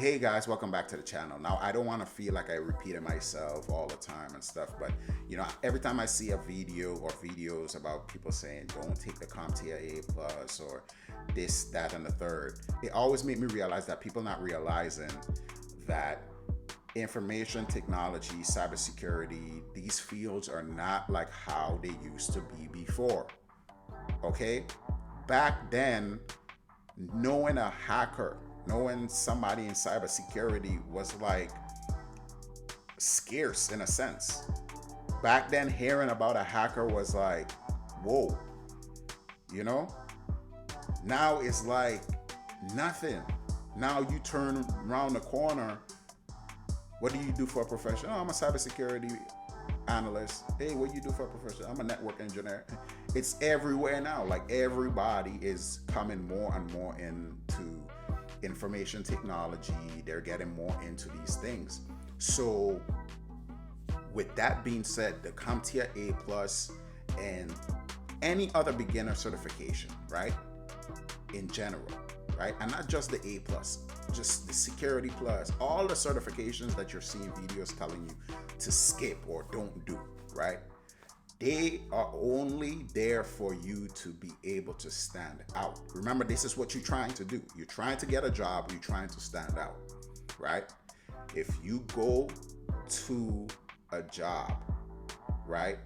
Hey guys, welcome back to the channel. Now, I don't want to feel like I repeated myself all the time and stuff, but every time I see a video or videos about people saying don't take the CompTIA A plus or this, that, and the third, it always made me realize that people not realizing that information technology, cybersecurity, these fields are not like how they used to be before. Okay? Back then, knowing a hacker, knowing somebody in cybersecurity was like scarce in a sense. Back then, hearing about a hacker was like, whoa, you know? Now it's like nothing. Now you turn around the corner. What do you do for a profession? Oh, I'm a cybersecurity analyst. Hey, what do you do for a profession? I'm a network engineer. It's everywhere now. Like everybody is coming more and more into information technology. They're getting more into these things. So with that being said, the CompTIA A plus and any other beginner certification, right? In general, right? And not just the A plus, just the security plus, all the certifications that you're seeing videos telling you to skip or don't do, right? They are only there for you to be able to stand out. Remember, this is what you're trying to do. You're trying to get a job, you're trying to stand out, right? If you go to a job, right,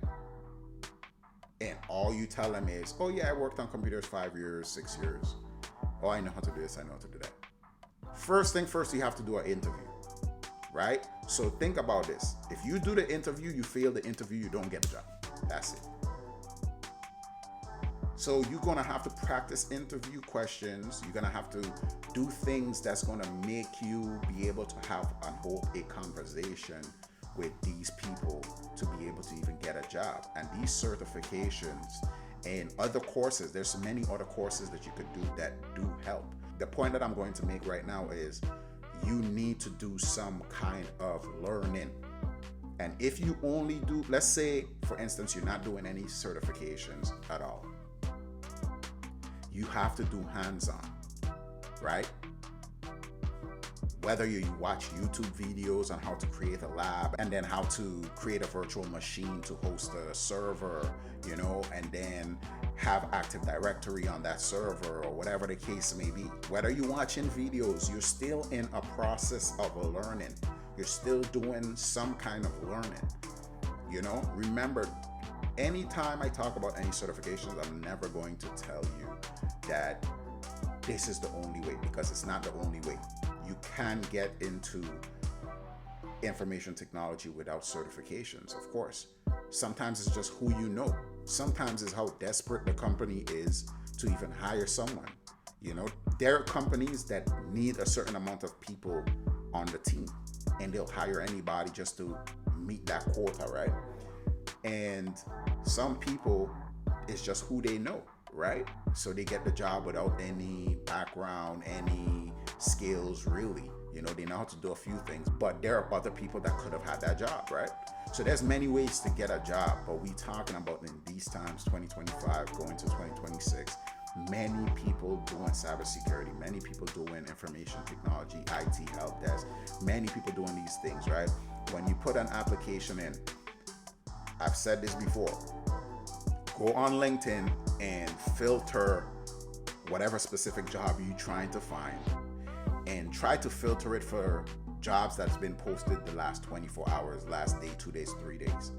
and all you tell them is, oh yeah, I worked on computers 5 years, 6 years. Oh, I know how to do this, I know how to do that. First thing first, you have to do an interview, right? So think about this. If you do the interview, you fail the interview, you don't get the job. That's it. So you're going to have to practice interview questions. You're going to have to do things that's going to make you be able to have and hold a conversation with these people to be able to even get a job. And these certifications and other courses, there's many other courses that you could do that do help. The point that I'm going to make right now is you need to do some kind of learning. And if you only do, let's say, for instance, you're not doing any certifications at all. You have to do hands-on, right? Whether you watch YouTube videos on how to create a lab and then how to create a virtual machine to host a server, and then have Active Directory on that server or whatever the case may be. Whether you're watching videos, you're still in a process of learning. You're still doing some kind of learning. Remember, anytime I talk about any certifications, I'm never going to tell you that this is the only way, because it's not the only way. You can get into information technology without certifications, of course. Sometimes it's just who you know. Sometimes it's how desperate the company is to even hire someone. There are companies that need a certain amount of people on the team, and they'll hire anybody just to meet that quota, right? And some people, it's just who they know, right? So they get the job without any background, any skills, really. They know how to do a few things, but there are other people that could have had that job, right? So there's many ways to get a job, but we talking about in these times, 2025 going to 2026, many people doing cybersecurity, many people doing information technology, IT, help desk, many people doing these things, right? When you put an application in, I've said this before, go on LinkedIn and filter whatever specific job you're trying to find, and try to filter it for jobs that's been posted the last 24 hours, last day, 2 days, 3 days.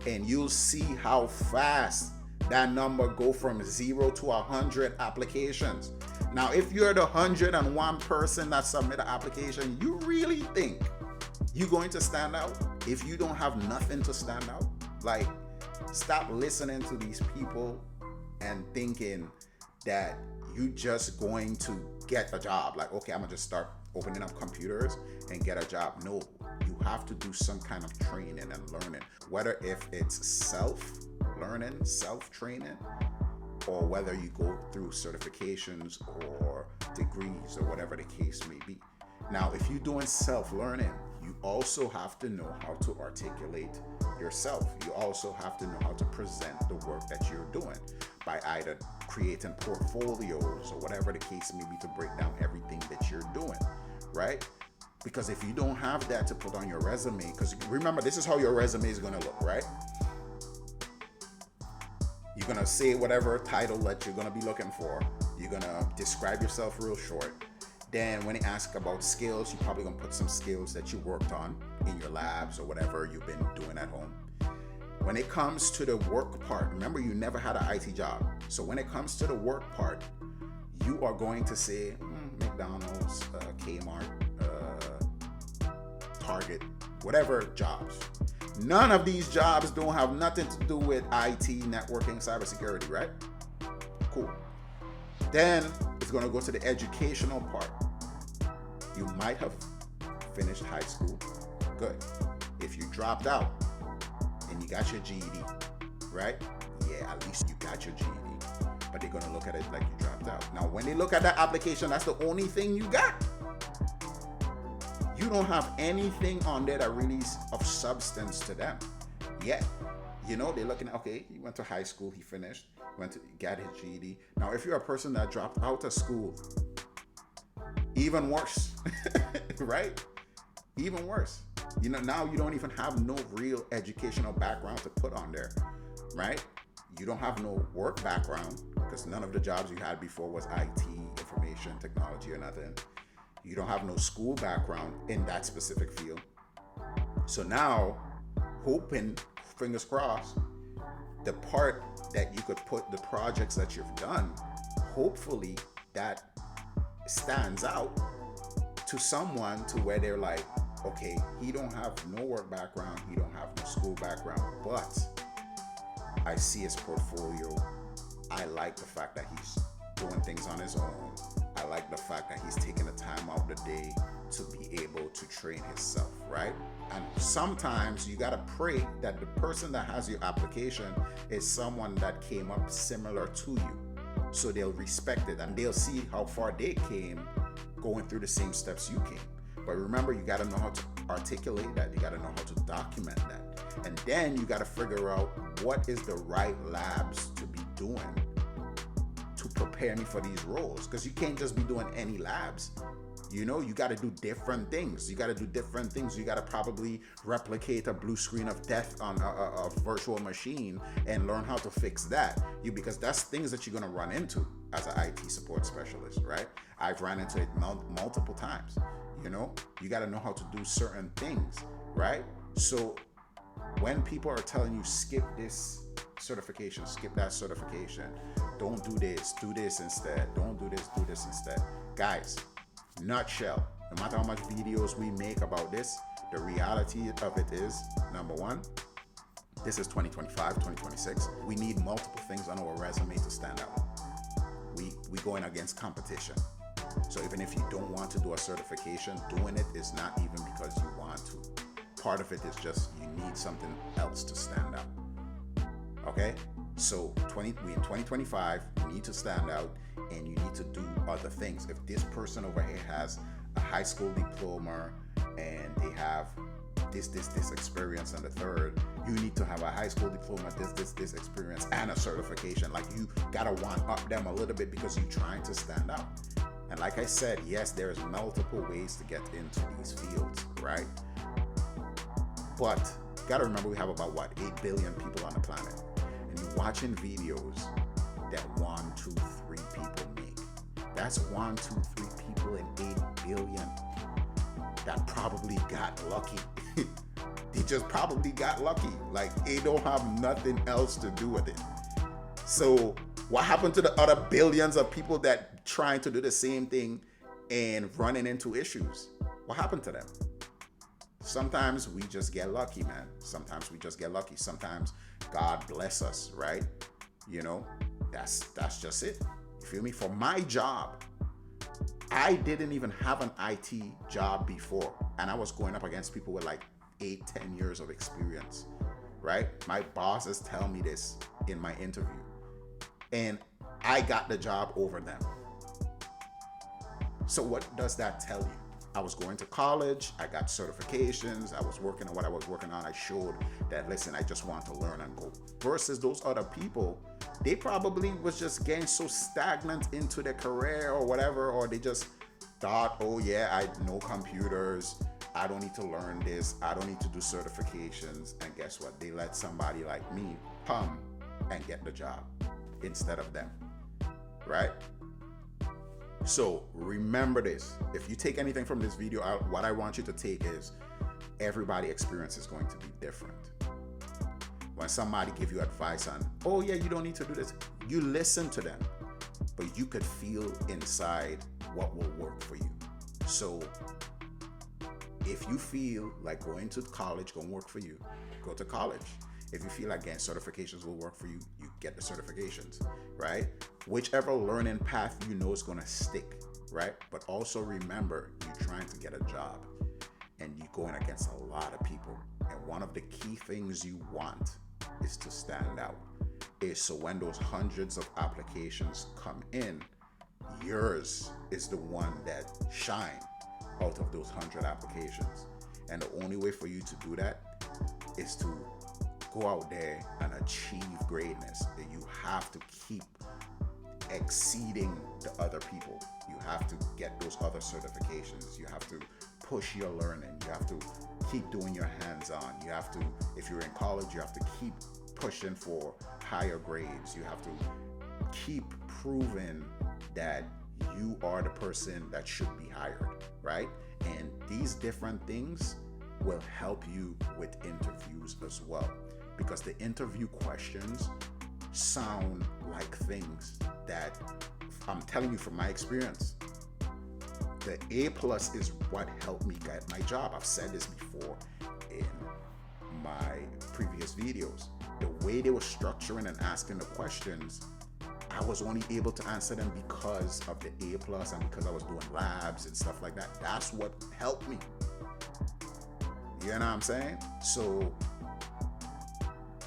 And you'll see how fast that number go from 0 to 100 applications. Now, if you're the 101 person that submit an application, you really think you're going to stand out? If you don't have nothing to stand out, like, stop listening to these people and thinking that you just going to get a job. Like, okay, I'm gonna just start opening up computers and get a job. No, you have to do some kind of training and learning, whether if it's self-learning, self-training, or whether you go through certifications or degrees or whatever the case may be. Now, if you're doing self-learning, you also have to know how to articulate yourself. You also have to know how to present the work that you're doing by either creating portfolios or whatever the case may be to break down everything that you're doing, right? Because if you don't have that to put on your resume, because remember, this is how your resume is going to look, right? You're going to say whatever title that you're going to be looking for. You're going to describe yourself real short. Then when they ask about skills, you're probably going to put some skills that you worked on in your labs or whatever you've been doing at home. When it comes to the work part, remember, you never had an IT job. So when it comes to the work part, you are going to say McDonald's, Kmart, Target, whatever jobs. None of these jobs don't have nothing to do with IT, networking, cybersecurity, right? Cool. Then it's going to go to the educational part. You might have finished high school. Good. If you dropped out and you got your GED, right? Yeah, at least you got your GED. But they're going to look at it like you dropped out. Now, when they look at that application, that's the only thing you got. You don't have anything on there that really is of substance to them yet. You know, they're looking at, okay, he went to high school, he finished, got his GED. Now, if you're a person that dropped out of school, even worse, right? Even worse. You know, now you don't even have no real educational background to put on there, right? You don't have no work background because none of the jobs you had before was IT, information, technology, or nothing. You don't have no school background in that specific field. So now, hoping, fingers crossed, the part that you could put the projects that you've done, hopefully that stands out to someone to where they're like, okay, he don't have no work background, he don't have no school background, but I see his portfolio. I like the fact that he's doing things on his own. I like the fact that he's taking the time out of the day to be able to train himself, right? And sometimes you gotta pray that the person that has your application is someone that came up similar to you. So they'll respect it and they'll see how far they came going through the same steps you came. But remember, you gotta know how to articulate that. You gotta know how to document that. And then you gotta figure out what is the right labs to be doing to prepare me for these roles, because you can't just be doing any labs. You know, you got to do different things. You got to probably replicate a blue screen of death on a virtual machine and learn how to fix that. Because that's things that you're going to run into as an IT support specialist, right? I've run into it multiple times. You know, you got to know how to do certain things, right? So when people are telling you skip this certification, skip that certification, don't do this instead, don't do this instead. Guys, nutshell, no matter how much videos we make about this, the reality of it is, number one, this is 2025, 2026. We need multiple things on our resume to stand out. We going against competition. So even if you don't want to do a certification, doing it is not even because you want to. Part of it is just you need something else to stand out. Okay? So we in 2025, you need to stand out and you need to do other things. If this person over here has a high school diploma and they have this experience and the third, you need to have a high school diploma, this experience and a certification. Like, you gotta one up them a little bit because you're trying to stand out. And like I said, yes, there's multiple ways to get into these fields, right? But you gotta remember, we have about 8 billion people on the planet. And you're watching videos that 1, 2, 3 people make. That's 1, 2, 3 people in 8 billion that probably got lucky. They just probably got lucky. Like, they don't have nothing else to do with it. So what happened to the other billions of people that trying to do the same thing and running into issues? What happened to them? Sometimes we just get lucky, man. Sometimes we just get lucky. Sometimes God bless us, right? You know, that's just it. You feel me? For my job, I didn't even have an IT job before. And I was going up against people with like 8, 10 years of experience, right? My bosses tell me this in my interview. And I got the job over them. So what does that tell you? I was going to college, I got certifications, I was working on what I was working on. I showed that, listen, I just want to learn and go. Versus those other people, they probably was just getting so stagnant into their career or whatever, or they just thought, oh yeah, I know computers, I don't need to learn this, I don't need to do certifications. And guess what? They let somebody like me come and get the job instead of them, right? So remember this. If you take anything from this video, what I want you to take is everybody's experience is going to be different. When somebody give you advice on, oh yeah, you don't need to do this, you listen to them, but you could feel inside what will work for you. So if you feel like going to college gonna work for you, go to college. If you feel like getting certifications will work for you, you get the certifications, right? Whichever learning path you know is gonna stick, right? But also remember, you're trying to get a job and you're going against a lot of people. And one of the key things you want is to stand out. So when those hundreds of applications come in, yours is the one that shine out of those 100 applications. And the only way for you to do that is to go out there and achieve greatness. And you have to keep exceeding the other people. You have to get those other certifications. You have to push your learning. You have to keep doing your hands-on. You have to, if you're in college, you have to keep pushing for higher grades. You have to keep proving that you are the person that should be hired, right? And these different things will help you with interviews as well, because the interview questions sound like things that I'm telling you from my experience. The A+ is what helped me get my job. I've said this before in my previous videos. The way they were structuring and asking the questions, I was only able to answer them because of the A+ and because I was doing labs and stuff like that. That's what helped me. You know what I'm saying? So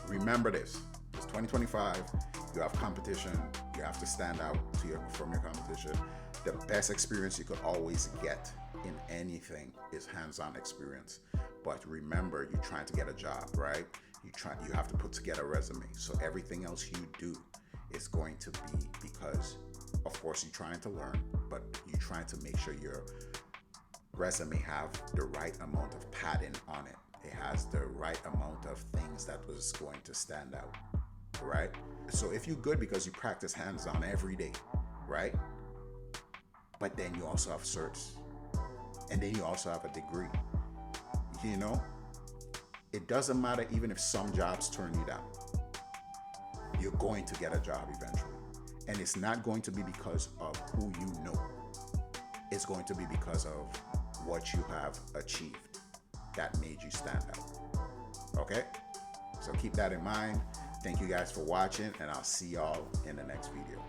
remember this. It's 2025. You have competition. You have to stand out from your competition. The best experience you could always get in anything is hands-on experience. But remember, you're trying to get a job, right? You have to put together a resume. So everything else you do is going to be because, of course, you're trying to learn, but you're trying to make sure your resume have the right amount of padding on it. It has the right amount of things that was going to stand out, right? So if you're good because you practice hands-on every day, right? But then you also have certs, and then you also have a degree. You know, it doesn't matter even if some jobs turn you down. You're going to get a job eventually. And it's not going to be because of who you know. It's going to be because of what you have achieved that made you stand out. Okay? So keep that in mind. Thank you guys for watching, and I'll see y'all in the next video.